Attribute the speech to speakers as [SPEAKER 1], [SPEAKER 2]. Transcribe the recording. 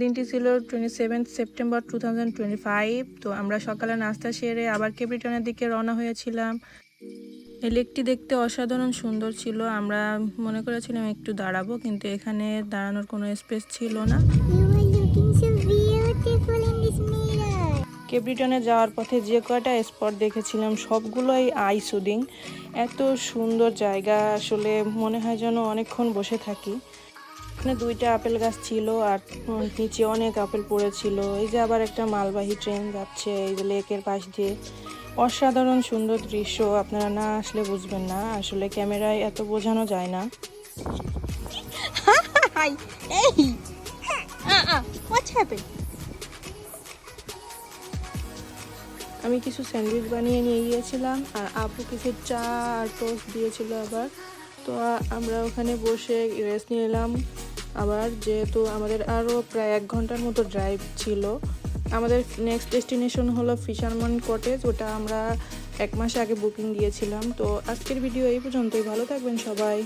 [SPEAKER 1] দিনটি ছিল 27 সেপ্টেম্বর 2025। তো আমরা সকালে নাস্তা সেরে আবার কেপরিটনের দিকে রওনা হয়েছিলাম। এই লেকটি দেখতে অসাধারণ সুন্দর ছিল। আমরা মনে করেছিলাম একটু দাঁড়াবো, কিন্তু এখানে দাঁড়ানোর কোনো স্পেস ছিল না। কেপরিটনে যাওয়ার পথে যে কয়টা স্পট দেখেছিলাম সবগুলোই আই সুদিং। এত সুন্দর জায়গা, আসলে মনে হয় যেন অনেকক্ষণ বসে থাকি। এখানে 2টা আপেল গাছ ছিল আর নিচে অনেক আপেল পড়েছিল। এই যে আবার একটা মালবাহী ট্রেন যাচ্ছে এই যে লেকের পাশ দিয়ে। অসাধারণ সুন্দর দৃশ্য, আপনারা না আসলে বুঝবেন না, আসলে ক্যামেরায় এত বোঝানো যায় না। আমি কিছু স্যান্ডউইচ বানিয়ে নিয়ে গিয়েছিলাম আর আপু কিছু চা আর টোস্ট দিয়েছিল আবার। তো আমরা ওখানে বসে রেস্ট নিলাম। আবার যেহেতু আমাদের আরও প্রায় 1 ঘন্টার মতো ড্রাইভ ছিল, আমাদের নেক্সট ডেস্টিনেশন হলো ফিশারম্যান কটেজ। ওটা আমরা 1 মাস আগে বুকিং দিয়েছিলাম। তো আজকের ভিডিও এই পর্যন্তই। ভালো থাকবেন সবাই।